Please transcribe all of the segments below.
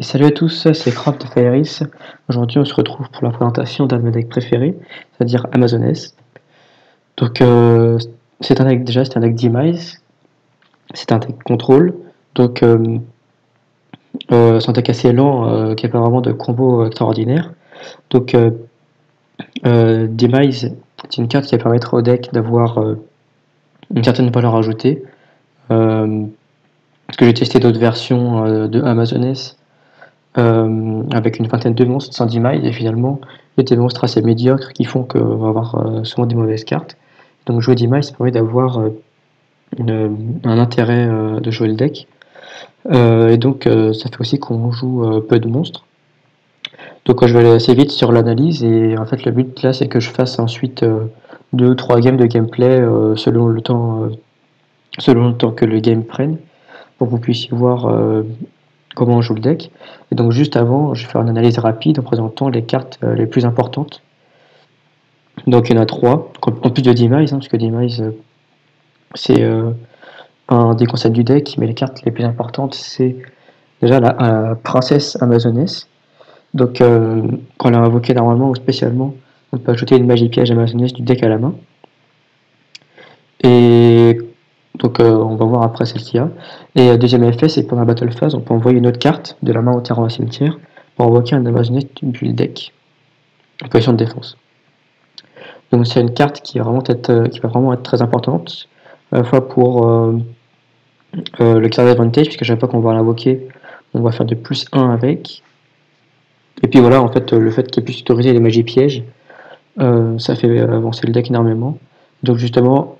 Salut à tous, c'est Craft de Fairis. Aujourd'hui, on se retrouve pour la présentation d'un de mes decks préférés, c'est-à-dire Amazoness. Donc, c'est un deck c'est un deck Demise, c'est un deck contrôle. Donc, c'est un deck assez lent qui n'a pas vraiment de combo extraordinaire. Donc, Demise, c'est une carte qui va permettre au deck d'avoir une certaine valeur ajoutée. Parce que j'ai testé d'autres versions de Amazoness. Avec une vingtaine de monstres sans Demise, et finalement il y a des monstres assez médiocres qui font qu'on va avoir souvent des mauvaises cartes. Donc jouer Demise, ça permet d'avoir un intérêt de jouer le deck. Et donc ça fait aussi qu'on joue peu de monstres. Donc je vais aller assez vite sur l'analyse, et en fait le but là c'est que je fasse ensuite 2 ou 3 games de gameplay selon le temps que le game prenne, pour que vous puissiez voir comment on joue le deck. Et donc juste avant, je vais faire une analyse rapide en présentant les cartes les plus importantes. Donc il y en a 3, en plus de Demise, parce que Demise c'est un des concepts du deck, mais les cartes les plus importantes c'est déjà la princesse Amazoness. Donc quand on l'a invoquée normalement ou spécialement, on peut ajouter une magie piège Amazoness du deck à la main. Et donc on va voir après celle qu'il y a. Et deuxième effet, c'est que pendant la battle phase, on peut envoyer une autre carte de la main au terrain au cimetière pour invoquer un Amazoness du deck en position de défense. Donc c'est une carte qui va vraiment être très importante, à la fois pour le card advantage, puisque chaque fois qu'on va l'invoquer, on va faire de plus 1 avec. Et puis voilà, en fait, le fait qu'il puisse autoriser les magies pièges, ça fait avancer le deck énormément. Donc justement,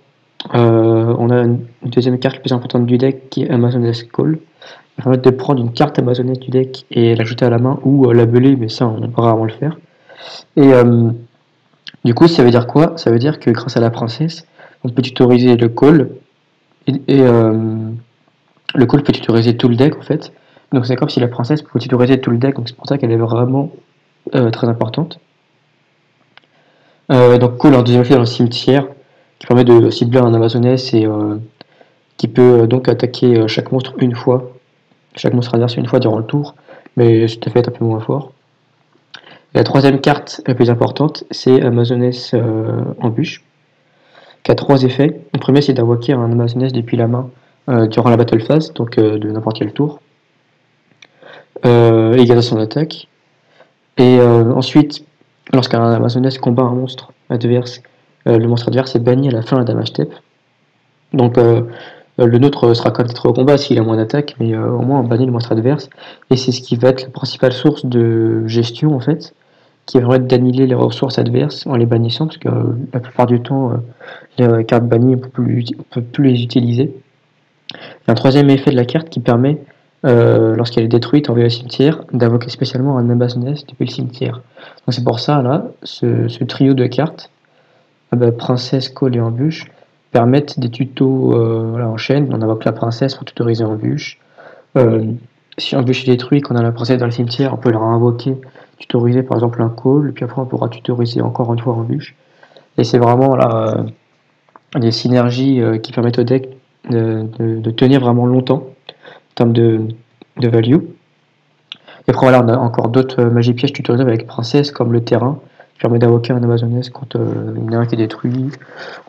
on a une deuxième carte la plus importante du deck qui est Amazoness Call. Ça va permettre de prendre une carte Amazoness du deck et l'ajouter à la main ou l'abeler, mais ça on peut rarement le faire. Et du coup, ça veut dire quoi? Ça veut dire que grâce à la princesse, on peut tutoriser le call, et le call peut tutoriser tout le deck en fait. Donc c'est comme si la princesse pouvait tutoriser tout le deck, donc c'est pour ça qu'elle est vraiment très importante. Donc call en deuxième effet dans le cimetière, qui permet de cibler un Amazoness et qui peut donc attaquer chaque monstre une fois, chaque monstre adverse une fois durant le tour, mais cet effet est un peu moins fort. Et la troisième carte la plus importante, c'est Amazoness Embûche, qui a 3 effets. Le premier, c'est d'invoquer un Amazoness depuis la main durant la battle phase, donc de n'importe quel tour, égal à son attaque. Et ensuite, lorsqu'un Amazoness combat un monstre adverse, le monstre adverse est banni à la fin de la damage step. Donc le nôtre sera quand même au combat s'il a moins d'attaque, mais au moins on bannit le monstre adverse, et c'est ce qui va être la principale source de gestion en fait, qui va permettre d'annihiler les ressources adverses en les bannissant, parce que la plupart du temps les cartes bannies on peut plus les utiliser. Il y a un troisième effet de la carte qui permet, lorsqu'elle est détruite, envoyée au cimetière, d'invoquer spécialement un Amazoness depuis le cimetière. Donc c'est pour ça là, ce trio de cartes, princesse, call et embûche, permettent des tutos en chaîne. On invoque la princesse pour tutoriser embûche. Si embûche est détruit, qu'on a la princesse dans le cimetière, on peut la réinvoquer, tutoriser par exemple un call, puis après on pourra tutoriser encore une fois embûche. Et c'est vraiment là des synergies qui permettent au deck de tenir vraiment longtemps en termes de value. Et après voilà, on a encore d'autres magies pièges tutorisables avec princesse, comme le terrain, qui permet d'invoquer un Amazoness quand il y en a un qui est détruit.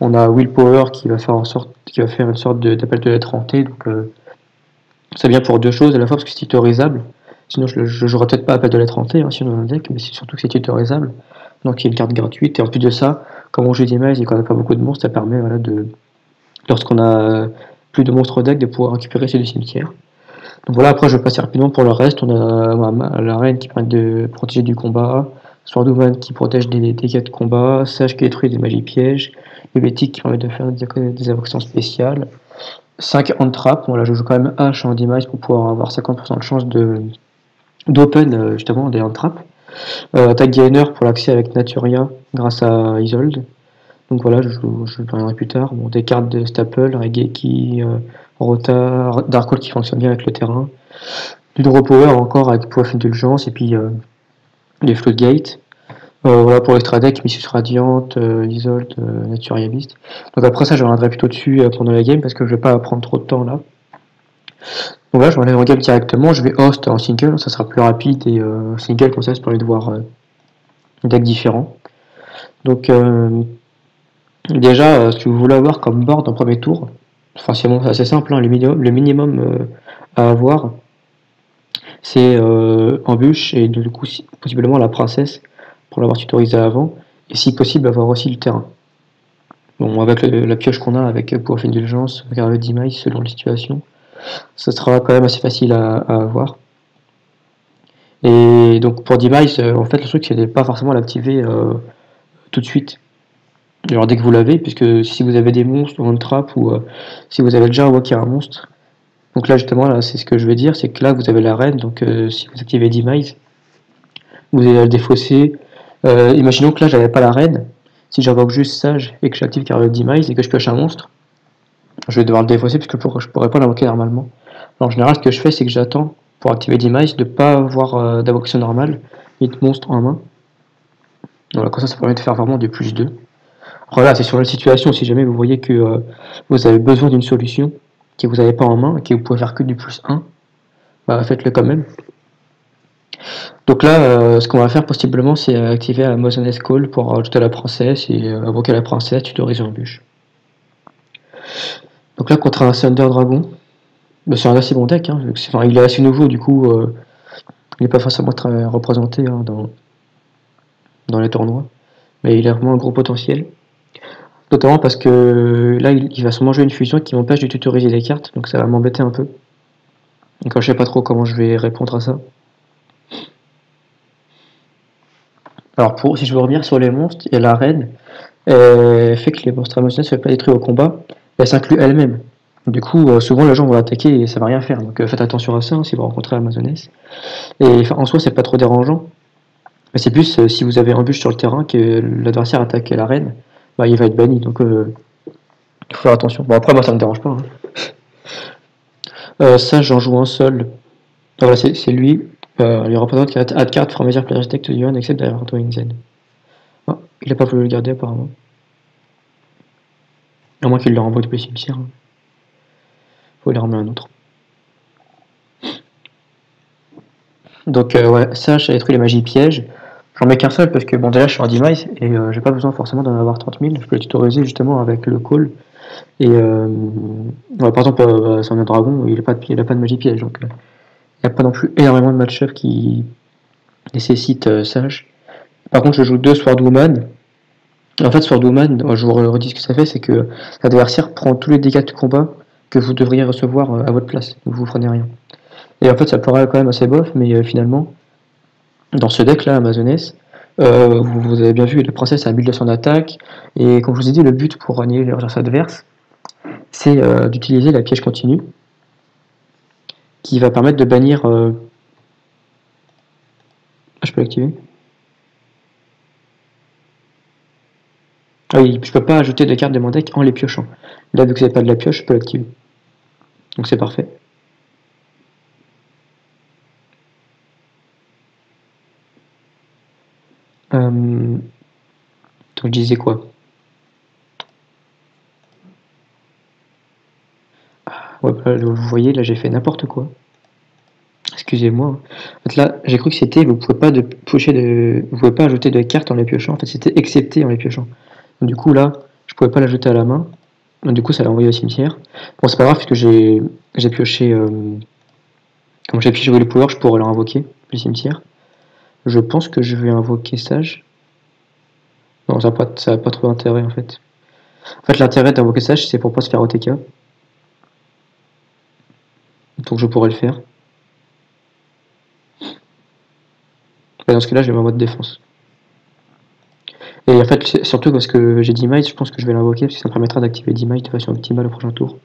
On a Willpower qui va faire une sorte d'appel de lettre hantée, donc c'est bien pour deux choses, à la fois parce que c'est tutorisable, sinon je jouerais peut-être pas appel de lettre hantée, sinon dans le deck, mais c'est surtout que c'est tutorisable, donc il y a une carte gratuite, et en plus de ça, comme on joue Demise et qu'on n'a pas beaucoup de monstres, ça permet lorsqu'on a plus de monstres au deck, de pouvoir récupérer ceux du cimetière. Donc voilà, après je vais passer rapidement pour le reste. On a la reine qui permet de protéger du combat, Swordwoman qui protège des dégâts de combat, Sage qui détruit des magies pièges, Helvétique qui permet de faire des invocations spéciales, 5 hand trap. Bon là je joue quand même H en Demise pour pouvoir avoir 50% de chance d'open justement des hand trap. Attaque gainer pour l'accès avec Naturia grâce à Isolde. Donc voilà, je reviendrai plus tard. Bon, des cartes de Staple, Regeki, Rota, Darkhold qui fonctionne bien avec le terrain. Du Draw Power encore avec Poif Indulgence, et puis des Floodgate. Voilà pour l'extra deck, Missus Radiant, Isolde, Naturia Beast. Donc après ça, je reviendrai plutôt dessus pendant la game parce que je vais pas prendre trop de temps là. Donc là, je m'enlève en game directement, je vais host en single, ça sera plus rapide et single comme ça permet de voir des decks différents. Donc déjà, si vous voulez avoir comme board en premier tour, enfin c'est assez simple, hein, le minimum à avoir, c'est embûche et du coup possiblement la princesse pour l'avoir tutorisé avant, et si possible avoir aussi le terrain. Bon, avec la pioche qu'on a avec pour indulgence, regarder 10 mailles selon les situations, ça sera quand même assez facile à avoir. Et donc pour 10 mailles, en fait le truc c'est de pas forcément l'activer tout de suite. Alors dès que vous l'avez, puisque si vous avez des monstres ou une trap ou si vous avez déjà invoqué un monstre, donc là justement là c'est ce que je veux dire, c'est que là vous avez la reine, donc si vous activez 10 mailles, vous allez la défausser. Imaginons que là j'avais pas la reine, si j'invoque juste sage et que j'active carré 10 miles et que je pioche un monstre, je vais devoir le défausser puisque je pourrais pas l'invoquer normalement. Alors, en général, ce que je fais, c'est que j'attends pour activer 10 miles de pas avoir d'invocation normale et de monstre en main. Voilà, comme ça permet de faire vraiment du plus 2. Alors là, c'est sur la situation, si jamais vous voyez que vous avez besoin d'une solution que vous n'avez pas en main et que vous pouvez faire que du plus 1, bah faites-le quand même. Donc là, ce qu'on va faire possiblement, c'est activer la Motionless Call pour ajouter la princesse et invoquer la princesse, tutoriser en bûche. Donc là, contre un Thunder Dragon, bah, c'est un assez bon deck. Hein, il est assez nouveau, du coup, il n'est pas forcément très représenté hein, dans les tournois. Mais il a vraiment un gros potentiel. Notamment parce que là, il va sûrement jouer une fusion qui m'empêche de tutoriser les cartes, donc ça va m'embêter un peu. Donc je sais pas trop comment je vais répondre à ça. Alors si je veux revenir sur les monstres, il y a la reine, fait que les monstres émotionnels ne se font pas détruire au combat, elle s'inclut elle-même. Du coup, souvent les gens vont attaquer et ça va rien faire, donc faites attention à ça hein, si vous rencontrez Amazoness. Et en soi, c'est pas trop dérangeant, mais c'est plus si vous avez un bûche sur le terrain que l'adversaire attaque la reine, bah, il va être banni, donc il faut faire attention. Bon, après, moi ça me dérange pas. Hein. Ça, j'en joue un seul. Ah, voilà, c'est lui. Il représente add card from either player's deck to the one except Directing Zen. Ah, il a pas voulu le garder apparemment. À moins qu'il le renvoie depuis le cimetière. Faut lui remettre un autre. Donc ouais, ça, j'ai détruit les magies pièges. J'en mets qu'un seul parce que bon déjà je suis en demise et j'ai pas besoin forcément d'en avoir 30 000. Je peux le tutoriser justement avec le call. Et ouais, par exemple, sur un dragon, il a pas de magie piège. Donc il n'y a pas non plus énormément de match-up qui nécessitent sage. Par contre, je joue 2 Swordwoman. En fait, Swordwoman, je vous redis ce que ça fait, c'est que l'adversaire prend tous les dégâts de combat que vous devriez recevoir à votre place. Donc vous prenez rien. Et en fait, ça paraît quand même assez bof, mais finalement, dans ce deck-là, Amazoness, vous avez bien vu, la princesse a build son attaque, et comme je vous ai dit, le but pour annihiler l'urgence adverse, c'est d'utiliser la piège continue, qui va permettre de bannir... je peux l'activer? Ah oui, je peux pas ajouter de cartes de mon deck en les piochant. Là, vu que c'est pas de la pioche, je peux l'activer. Donc c'est parfait. Donc je disais quoi? Ouais, vous voyez, là j'ai fait n'importe quoi. Excusez-moi. En fait, là, j'ai cru que c'était vous pouvez pas vous pouvez pas ajouter de cartes en les piochant. En fait, c'était excepté en les piochant. Donc, du coup, là, je pouvais pas l'ajouter à la main. Donc, du coup, ça l'a envoyé au cimetière. Bon, c'est pas grave puisque j'ai pioché. Comme j'ai pioché le pouvoir, je pourrais le invoquer du cimetière. Je pense que je vais invoquer Sage. Non, ça a pas trop d'intérêt en fait. En fait, l'intérêt d'invoquer Sage, c'est pour pas se faire OTK. Donc, je pourrais le faire. Et dans ce cas-là, je vais en mode défense. Et en fait, surtout parce que j'ai 10 miles, je pense que je vais l'invoquer parce que ça me permettra d'activer 10 miles de façon optimale au prochain tour.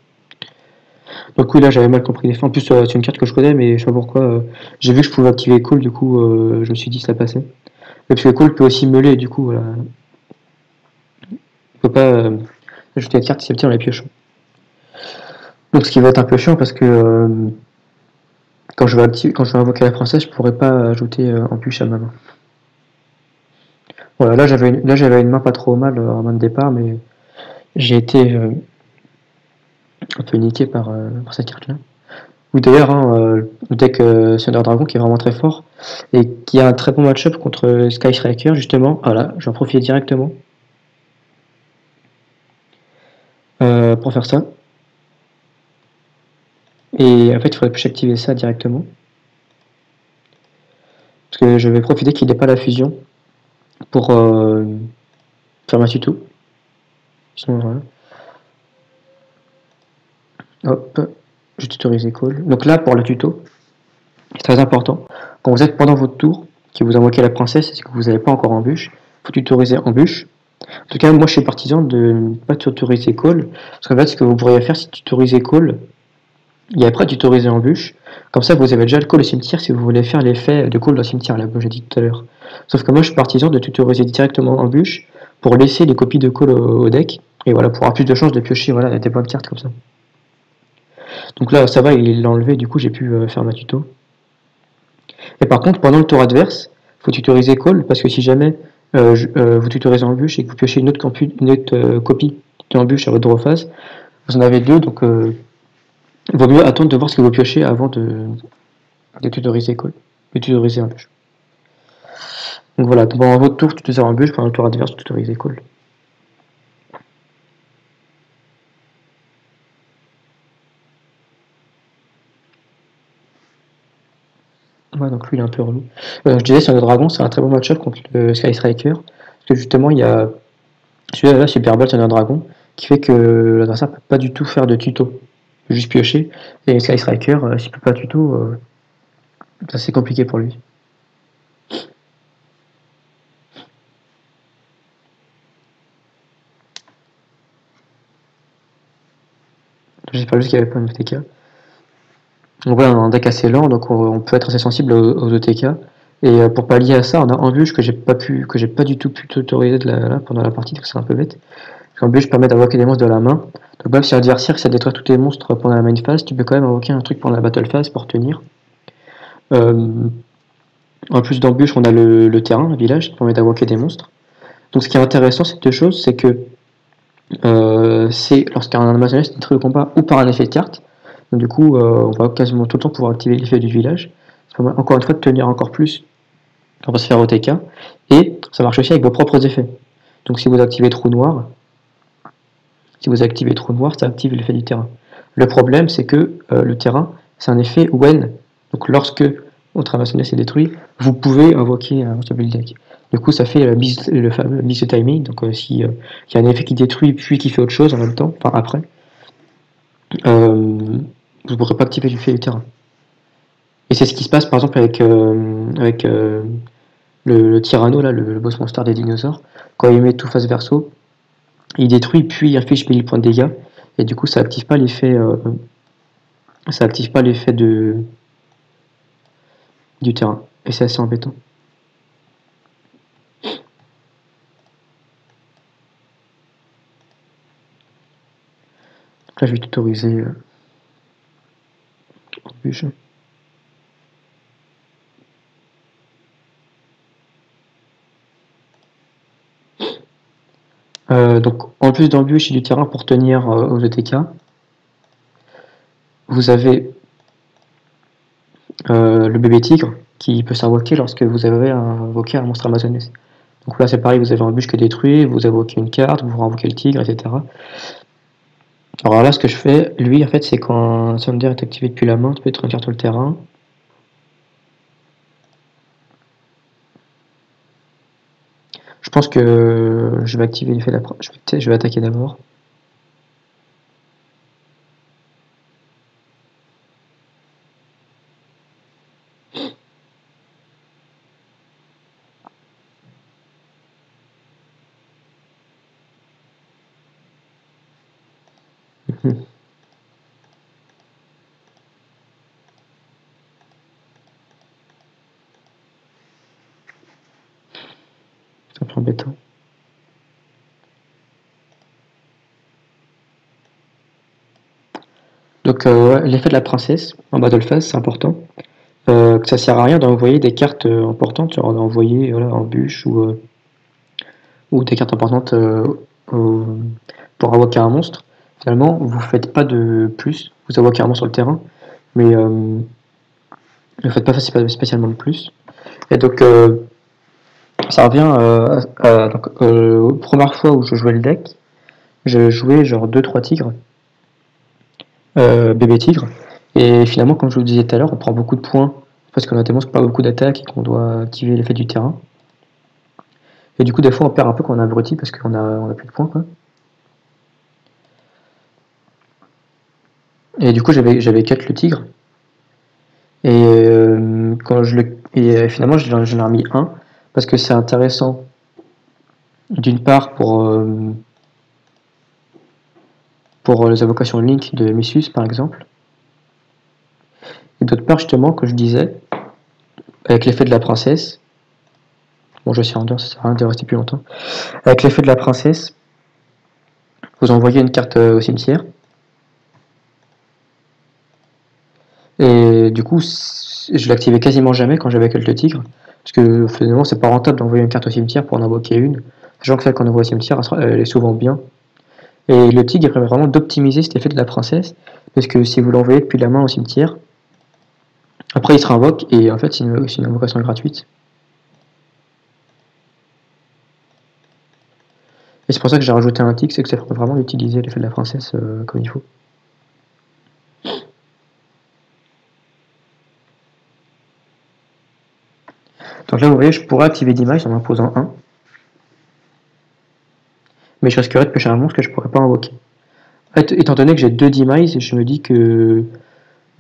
Donc oui, là j'avais mal compris les fins. En plus, c'est une carte que je connais, mais je sais pas pourquoi. J'ai vu que je pouvais activer Call, du coup, je me suis dit que ça passait. Et puis Call peut aussi meuler, du coup, voilà. On peut pas ajouter la carte si elle tient la pioche. Donc ce qui va être un peu chiant parce que quand je vais invoquer la princesse, je pourrais pas ajouter en pioche à ma main. Voilà, là j'avais une main pas trop mal en main de départ, mais j'ai été un peu niqué par cette carte-là. Ou d'ailleurs, hein, le deck Thunder Dragon qui est vraiment très fort et qui a un très bon match-up contre Sky Striker, justement. Voilà, j'en profite directement pour faire ça. Et en fait, il faudrait plus activer ça directement. Parce que je vais profiter qu'il n'ait pas la fusion pour faire ma tuto. Sinon, voilà. Hop, je tutorise Call. Donc là, pour le tuto, c'est très important. Quand vous êtes pendant votre tour, que vous invoquez la princesse et que vous n'avez pas encore embûche, il faut tutoriser embûche. En tout cas, moi je suis partisan de ne pas tutoriser Call. Parce qu'en fait, ce que vous pourriez faire, c'est tutoriser Call et après tutoriser embûche. Comme ça, vous avez déjà le call au cimetière si vous voulez faire l'effet de call dans le cimetière, là, comme j'ai dit tout à l'heure. Sauf que moi je suis partisan de tutoriser directement embûche pour laisser les copies de call au deck. Et voilà, pour avoir plus de chances de piocher voilà, des bonnes cartes comme ça. Donc là, ça va, il l'a enlevé, du coup j'ai pu faire ma tuto. Et par contre, pendant le tour adverse, il faut tutoriser call, parce que si jamais vous tutorisez embûche et que vous piochez une autre copie d'embûche à votre draw phase, vous en avez deux, donc il vaut mieux attendre de voir ce que vous piochez avant de tutoriser call, de tutoriser embûche. Donc voilà, pendant votre tour, tutoriser embûche, pendant le tour adverse, tutoriser call. Ouais, donc lui il est un peu relou. Je disais sur le dragon, c'est un très bon match-up contre le Sky Striker. Parce que justement, il y a celui-là, là, Super Bolt, c'est un dragon, qui fait que l'adversaire peut pas du tout faire de tuto. Il peut juste piocher. Et Sky Striker, s'il peut pas tuto, c'est assez compliqué pour lui. J'espère juste qu'il n'y avait pas un OTK. Donc voilà, on a un deck assez lent, donc on peut être assez sensible aux OTK. Et pour pallier à ça, on a Embûche que j'ai pas du tout pu tutoriser là, pendant la partie, donc c'est un peu bête. Embûche permet d'invoquer des monstres de la main. Donc même si l'adversaire essaie de détruire tous tes monstres pendant la main phase, tu peux quand même invoquer un truc pendant la battle phase pour tenir. En plus d'embûche, on a le terrain, le village, qui permet d'invoquer des monstres. Donc ce qui est intéressant, ces deux choses, c'est que c'est lorsqu'un Amazoness est détruit au combat ou par un effet de carte. Donc du coup, on va quasiment tout le temps pouvoir activer l'effet du village. Ça permet encore une fois de tenir encore plus. On va se faire OTK. Et ça marche aussi avec vos propres effets. Donc si vous activez Trou Noir, ça active l'effet du terrain. Le problème, c'est que le terrain, c'est un effet when. Donc lorsque votre Amazoness est détruit, vous pouvez invoquer un monstre build deck. Du coup, ça fait le fameux miss timing. Donc si y a un effet qui détruit puis qui fait autre chose en même temps, enfin après, vous ne pourrez pas activer l'effet du terrain. Et c'est ce qui se passe par exemple avec le Tyranno, là, le boss monster des dinosaures. Quand il met tout face verso, il détruit puis il affiche 1000 points de dégâts. Et du coup, ça active pas l'effet du terrain. Et c'est assez embêtant. Donc là, je vais tutoriser Embûche. Donc en plus d'embûche et du terrain pour tenir aux ETK, vous avez le bébé tigre qui peut s'invoquer lorsque vous avez invoqué un monstre Amazoness. Donc là c'est pareil, vous avez un bûche qui est détruit, vous invoquez une carte, vous invoquez le tigre, etc. Alors là ce que je fais, lui en fait c'est quand un Thunder est activé depuis la main, tu peux être une carte sur le terrain. Je pense que je vais activer l'effet d'après. Je vais attaquer d'abord. C'est un peu embêtant. Donc l'effet de la princesse en battle phase, c'est important. Que ça sert à rien d'envoyer des cartes importantes, genre d'envoyer voilà, Embûche ou des cartes importantes pour invoquer un monstre. Finalement, vous faites pas de plus, vous invoquez un monstre sur le terrain, mais ne faites pas spécialement de plus. Et donc ça revient aux premières fois où je jouais le deck, je jouais genre 2-3 tigres, bébé tigre, et finalement, comme je vous le disais tout à l'heure, on prend beaucoup de points parce qu'on a tellement pas beaucoup d'attaques et qu'on doit activer l'effet du terrain. Et du coup, des fois, on perd un peu quand on a abruti parce qu'on a plus de points, quoi. Et du coup, j'avais 4 le tigre. Et finalement, je l'ai remis 1 parce que c'est intéressant d'une part pour les invocations Link de Missus par exemple, et d'autre part justement, comme je disais, avec l'effet de la princesse, bon je suis en dehors, ça sert à rien de rester plus longtemps, avec l'effet de la princesse, vous envoyez une carte au cimetière, et du coup je l'activais quasiment jamais quand j'avais quelques tigres, parce que finalement c'est pas rentable d'envoyer une carte au cimetière pour en invoquer une, sachant que celle qu'on envoie au cimetière elle est souvent bien. Et le tigre permet vraiment d'optimiser cet effet de la princesse, parce que si vous l'envoyez depuis la main au cimetière, après il se réinvoque, et en fait c'est une invocation gratuite. Et c'est pour ça que j'ai rajouté un tic, c'est que ça permet vraiment d'utiliser l'effet de la princesse comme il faut. Donc là vous voyez, je pourrais activer d'image en imposant 1, mais je risquerais de pêcher un monstre que je pourrais pas invoquer. En fait, étant donné que j'ai 2 demise, je me dis que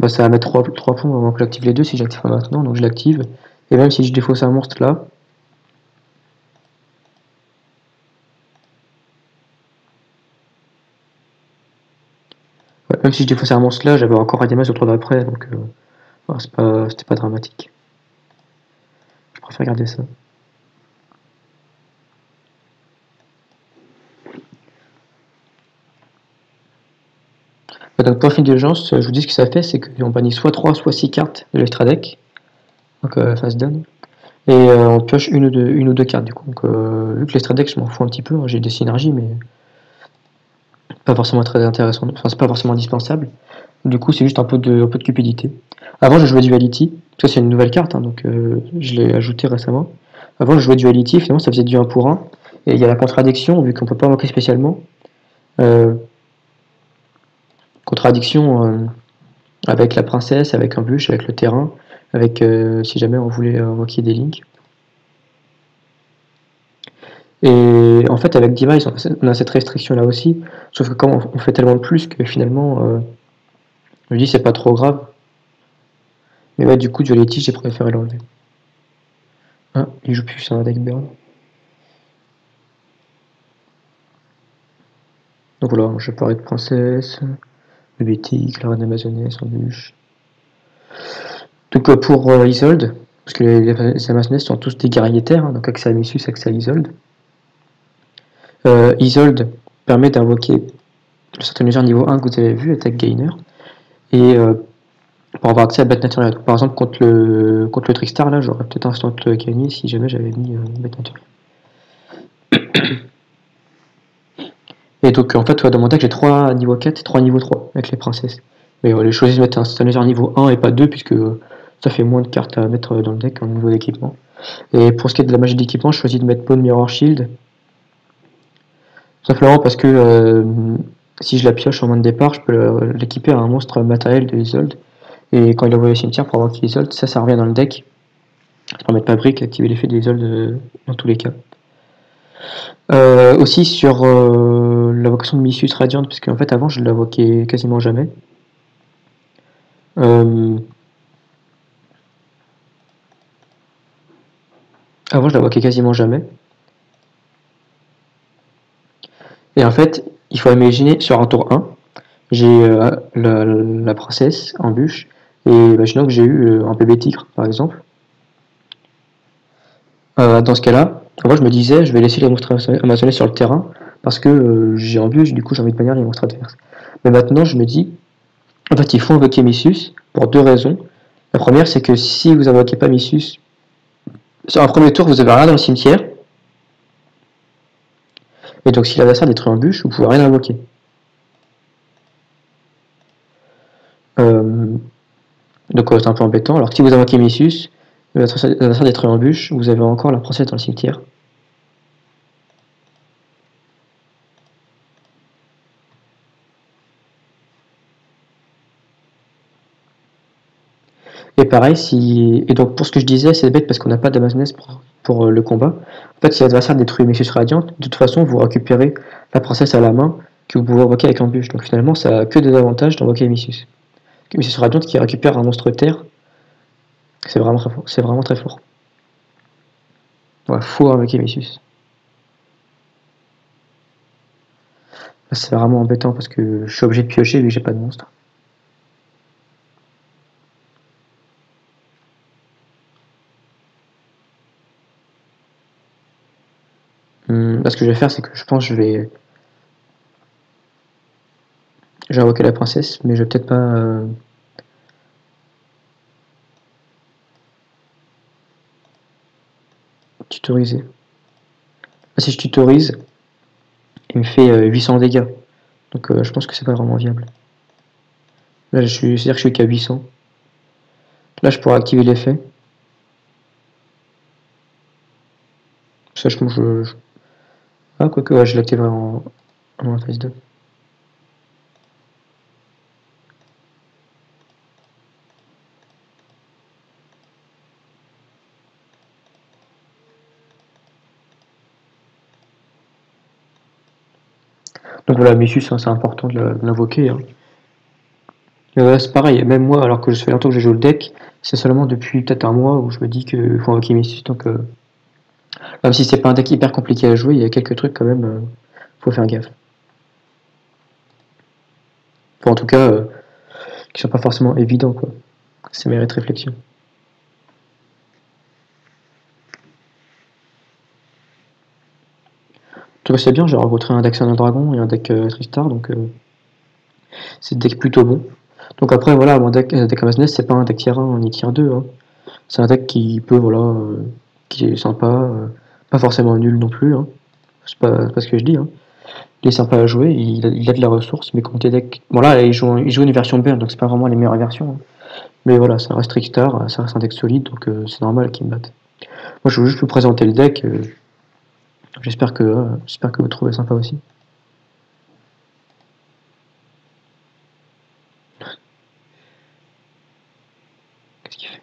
ça va mettre 3 points avant que j'active les deux si j'active pas maintenant, donc je l'active. Et même si je défausse un monstre là, même si je défaussais un monstre là, j'avais encore un demise au tour d'après, donc c'était pas dramatique. Je préfère garder ça. Donc pour d'urgence, je vous dis ce que ça fait, c'est qu'on bannit soit 3 soit 6 cartes de l'extra deck, donc face down, et on pioche une ou deux cartes du coup. Donc vu que l'extra deck je m'en fous un petit peu, hein, j'ai des synergies mais pas forcément très intéressant, enfin c'est pas forcément indispensable. Du coup c'est juste un peu de cupidité. Avant je jouais Duality, ça c'est une nouvelle carte, hein, donc je l'ai ajouté récemment. Avant je jouais Duality, finalement ça faisait du 1 pour 1, et il y a la contradiction, vu qu'on peut pas invoquer spécialement. Contradiction avec la princesse, avec un bûche, avec le terrain, avec si jamais on voulait invoquer des links. Et en fait avec Device on a cette restriction là aussi, sauf que quand on fait tellement de plus que finalement je dis c'est pas trop grave. Mais ouais, du coup Duality j'ai préféré l'enlever. Ah, il joue plus sur un deck burn. Donc voilà, je parlais de princesse, de Bétique, la reine amazonesse, en bûche. Donc pour Isolde, parce que les amazonnesses sont tous des guerriers terres, hein, donc accès à Missus, accès à Isolde. Isolde permet d'invoquer le Saturniseur niveau 1 que vous avez vu, attaque gainer, et pour avoir accès à bête naturelle. Par exemple, contre le Trickstar, là, j'aurais peut-être instant le gagner si jamais j'avais mis bête naturelle. Et donc, en fait, dans mon deck, j'ai 3 niveau 4 et 3 niveau 3 avec les princesses. Mais j'ai choisi de mettre un Saturniseur niveau 1 et pas 2, puisque ça fait moins de cartes à mettre dans le deck en niveau d'équipement. Et pour ce qui est de la magie d'équipement, je choisis de mettre Bone Mirror Shield. Simplement parce que si je la pioche en main de départ, je peux l'équiper à un monstre matériel de Isolde. Et quand il envoie au cimetière pour avoir Isolde, ça revient dans le deck. Ça permet de pas brick activer l'effet de Isolde dans tous les cas. Aussi sur l'invocation de Missus Radiant, parce qu'en fait avant je l'invoquais quasiment jamais. Avant je l'invoquais quasiment jamais. Et en fait, il faut imaginer sur un tour 1, j'ai la princesse en bûche, et imaginons que j'ai eu un bébé tigre par exemple. Dans ce cas-là, moi je me disais je vais laisser les monstres amazonais sur le terrain parce que j'ai en bûche, du coup j'ai envie de bannir les monstres adverses. Mais maintenant je me dis, en fait il faut invoquer Missus pour 2 raisons. La première c'est que si vous invoquez pas Missus, sur un premier tour vous avez rien dans le cimetière, et donc si l'adversaire détruit en bûche, vous pouvez rien invoquer. Donc c'est un peu embêtant. Alors que si vous invoquez Missus, l'adversaire détruit en bûche, vous avez encore la princesse dans le cimetière. Et pareil, et donc pour ce que je disais, c'est bête parce qu'on n'a pas d'Amazonas pour le combat. En fait, si l'adversaire détruit Missus Radiante, de toute façon, vous récupérez la princesse à la main que vous pouvez invoquer avec l'embûche. Donc finalement, ça a que des avantages d'envoquer Missus. Missus Radiante qui récupère un monstre terre, c'est vraiment très fort. C'est vraiment très fort. Ouais, faut invoquer Missus. C'est vraiment embêtant parce que je suis obligé de piocher vu que j'ai pas de monstre. Là, ce que je vais faire, c'est que je pense que je vais invoquer la princesse, mais je vais peut-être pas tutoriser. Si je tutorise, il me fait 800 dégâts. Donc je pense que c'est pas vraiment viable. Là, c'est-à-dire que je suis qu'à 800. Là, je pourrais activer l'effet. Ça, Ah, quoique, ouais, je l'activerai en phase 2. Donc voilà, Missus, hein, c'est important de l'invoquer. Hein. C'est pareil, même moi, alors que je fais longtemps que j'ai joué le deck, c'est seulement depuis peut-être un mois où je me dis qu'il faut invoquer Missus. Donc, même si c'est pas un deck hyper compliqué à jouer, il y a quelques trucs quand même, faut faire gaffe. Enfin, en tout cas, qui sont pas forcément évidents, quoi. Ça mérite réflexion. En tout cas, c'est bien, j'ai rencontré un deck Sun Dragon et un deck Tristar, donc c'est des decks plutôt bons. Donc après, voilà, mon deck Amazonas, c'est pas un deck tier 1 ni tier 2. Hein. C'est un deck qui peut, voilà, qui est sympa, pas forcément nul non plus. Hein. C'est pas ce que je dis. Hein. Il est sympa à jouer, il a de la ressource, mais contre les decks. Bon là, il joue une version burn, donc c'est pas vraiment les meilleures versions. Hein. Mais voilà, ça reste Trickstar, ça reste un deck solide, donc c'est normal qu'il me batte. Moi, je veux juste vous présenter le deck. J'espère que vous trouvez sympa aussi. Qu'est-ce qu'il fait?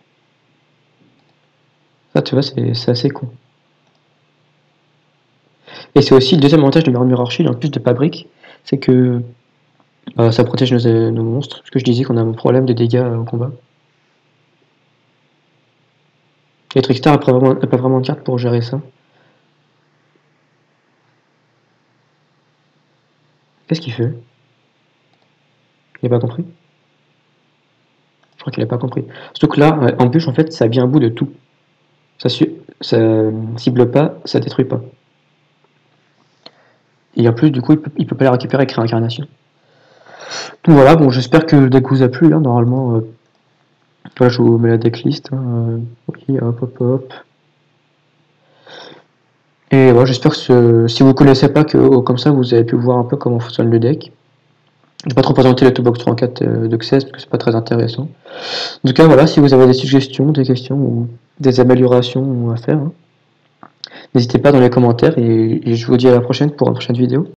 Ça, tu vois, c'est assez con. Et c'est aussi le deuxième avantage de Mirror Archive, en plus de pas brick, c'est que ça protège nos monstres. Parce que je disais qu'on a un problème de dégâts au combat. Et Trickstar n'a pas vraiment de carte pour gérer ça. Qu'est-ce qu'il fait? Il n'a pas compris? Je crois qu'il n'a pas compris. Surtout que là, en bûche, en fait, ça vient à bout de tout. Ça cible pas, ça détruit pas. Et en plus, du coup, il peut pas les récupérer avec réincarnation. Donc voilà, bon, j'espère que le deck vous a plu. Hein, normalement, voilà, je vous mets la decklist. Hein, oui, hop, hop, hop. Et voilà, j'espère que si vous ne connaissez pas, que comme ça, vous avez pu voir un peu comment fonctionne le deck. Je vais pas trop présenter le Toolbox 34 de XS parce que c'est pas très intéressant. En tout cas, voilà, si vous avez des suggestions, des questions ou des améliorations à faire, hein, n'hésitez pas dans les commentaires et je vous dis à la prochaine pour une prochaine vidéo.